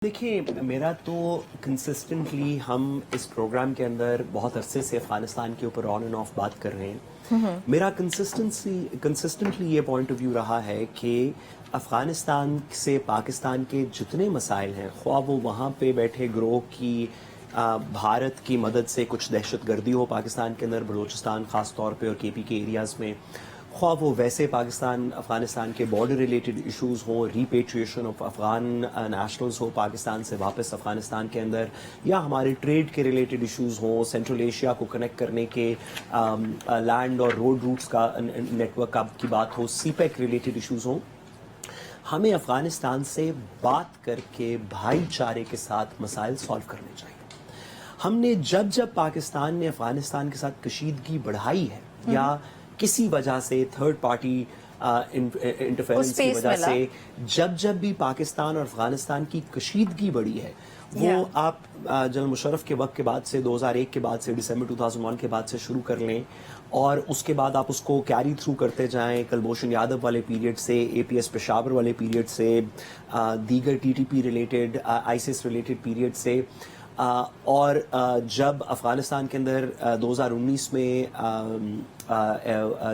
دیکھیں میرا تو کنسسٹنٹلی ہم اس پروگرام کے اندر بہت عرصے سے افغانستان کے اوپر آن اینڈ آف بات کر رہے ہیں. میرا کنسسٹنٹلی یہ پوائنٹ آف ویو رہا ہے کہ افغانستان سے پاکستان کے جتنے مسائل ہیں، خواہ وہ وہاں پہ بیٹھے گروہ کی بھارت کی مدد سے کچھ دہشت گردی ہو پاکستان کے اندر، بلوچستان خاص طور پہ اور کے پی کے ایریاز میں، خواہ وہ ویسے افغانستان کے بارڈر ریلیٹڈ ایشوز ہوں، ریپیٹریشن آف افغان نیشنلز ہو پاکستان سے واپس افغانستان کے اندر، یا ہمارے ٹریڈ کے ریلیٹڈ ایشوز ہوں، سینٹرل ایشیا کو کنیکٹ کرنے کے لینڈ اور روڈ روٹس کا نیٹ ورک کی بات ہو، سی پیک ریلیٹڈ ایشوز ہوں. ہمیں افغانستان سے بات کر کے بھائی چارے کے ساتھ مسائل سالو کرنے چاہیے. ہم نے جب پاکستان نے افغانستان کے ساتھ کشیدگی بڑھائی ہے یا کسی وجہ سے تھرڈ پارٹی انٹرفیرنس کی وجہ سے جب بھی پاکستان اور افغانستان کی کشیدگی بڑھی ہے، وہ آپ جنرل مشرف کے وقت کے بعد سے 2001 کے بعد سے ڈسمبر 2001 کے بعد سے شروع کر لیں اور اس کے بعد آپ اس کو کیری تھرو کرتے جائیں، کلبھوشن یادو والے پیریڈ سے، اے پی ایس پشاور والے پیریڈ سے، دیگر T T P related, ISIS related period سے، اور جب افغانستان کے اندر 2019 میں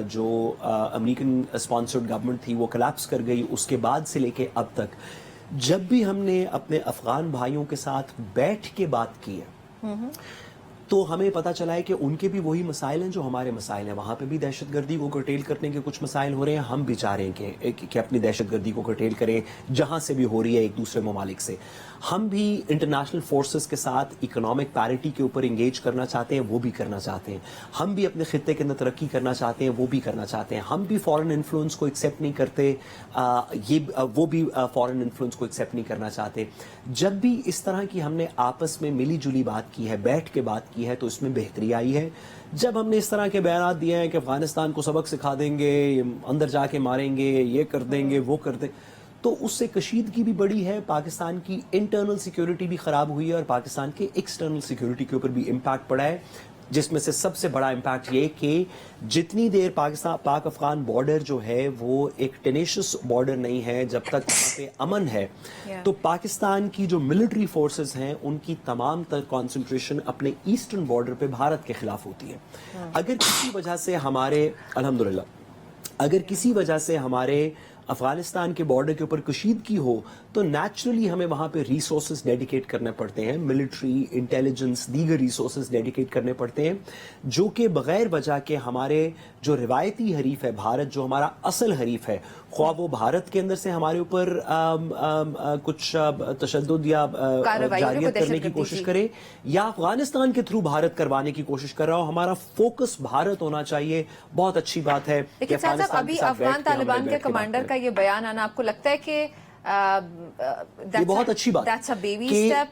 جو امریکن اسپانسرڈ گورنمنٹ تھی وہ کلیپس کر گئی، اس کے بعد سے لے کے اب تک جب بھی ہم نے اپنے افغان بھائیوں کے ساتھ بیٹھ کے بات کی ہے تو ہمیں پتہ چلا ہے کہ ان کے بھی وہی مسائل ہیں جو ہمارے مسائل ہیں. وہاں پہ بھی دہشت گردی کو کرٹیل کرنے کے کچھ مسائل ہو رہے ہیں، ہم بھی چاہ رہے ہیں کہ اپنی دہشت گردی کو کرٹیل کریں جہاں سے بھی ہو رہی ہے ایک دوسرے ممالک سے. ہم بھی انٹرنیشنل فورسز کے ساتھ اکنامک پیرٹی کے اوپر انگیج کرنا چاہتے ہیں، وہ بھی کرنا چاہتے ہیں. ہم بھی اپنے خطے کے اندر ترقی کرنا چاہتے ہیں، وہ بھی کرنا چاہتے ہیں. ہم بھی فورن انفلوئنس کو ایکسیپٹ نہیں کرتے، وہ بھی فورن انفلوئنس کو ایکسیپٹ نہیں کرنا چاہتے. جب بھی اس طرح کی ہم نے آپس میں ملی جلی بات کی ہے، بیٹھ کے بات کی ہے، تو اس میں بہتری آئی ہے. جب ہم نے اس طرح کے بیانات دیے ہیں کہ افغانستان کو سبق سکھا دیں گے، اندر جا کے ماریں گے، یہ کر دیں گے، وہ کر دیں، تو اس سے کشیدگی بھی بڑی ہے، پاکستان کی انٹرنل سیکیورٹی بھی خراب ہوئی ہے اور پاکستان کے ایکسٹرنل سیکیورٹی کے اوپر بھی امپیکٹ پڑا ہے. جس میں سے سب سے بڑا امپیکٹ یہ کہ جتنی دیر پاک افغان بارڈر جو ہے وہ ایک ٹینیشس بارڈر نہیں ہے، جب تک وہاں پہ امن ہے تو پاکستان کی جو ملٹری فورسز ہیں ان کی تمام تر کانسنٹریشن اپنے ایسٹرن بارڈر پہ بھارت کے خلاف ہوتی ہے. اگر کسی وجہ سے ہمارے افغانستان کے بارڈر کے اوپر کشیدگی ہو تو نیچرلی ہمیں وہاں پہ ریسورسز ڈیڈیکیٹ کرنے پڑتے ہیں، ملٹری، انٹیلیجنس، دیگر ریسورسز ڈیڈیکیٹ کرنے پڑتے ہیں، جو کہ بغیر وجہ کے ہمارے جو روایتی حریف ہے بھارت، جو ہمارا اصل حریف ہے، خواہ وہ بھارت کے اندر سے ہمارے اوپر کچھ تشدد یا جاریت کرنے کی کوشش کرے یا افغانستان کے تھرو بھارت کروانے کی کوشش کر رہا ہو، ہمارا فوکس بھارت ہونا چاہیے. بہت اچھی بات ہے. لیکن ابھی افغان طالبان کے کمانڈر کا یہ بیان آنا آپ کو لگتا ہے کہ یہ بہت اچھی بات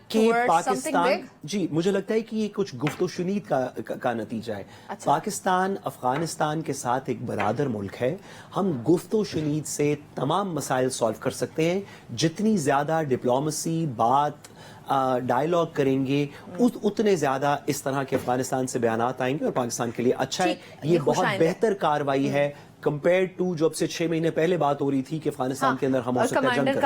کہ پاکستان، جی مجھے لگتا ہے کہ یہ کچھ گفت و شنید کا نتیجہ ہے. پاکستان افغانستان کے ساتھ ایک برادر ملک ہے. ہم گفت و شنید سے تمام مسائل سالو کر سکتے ہیں. جتنی زیادہ ڈپلومسی بات ڈائیلاگ کریں گے اتنے زیادہ اس طرح کے افغانستان سے بیانات آئیں گے اور پاکستان کے لیے اچھا ہے. یہ بہت بہتر کاروائی ہے کمپیئر ٹو جو اب سے 6 مہینے پہلے بات ہو رہی تھی کہ افغانستان کے اندر ہم ہو سکتا ہے جنگ کرتے ہیں.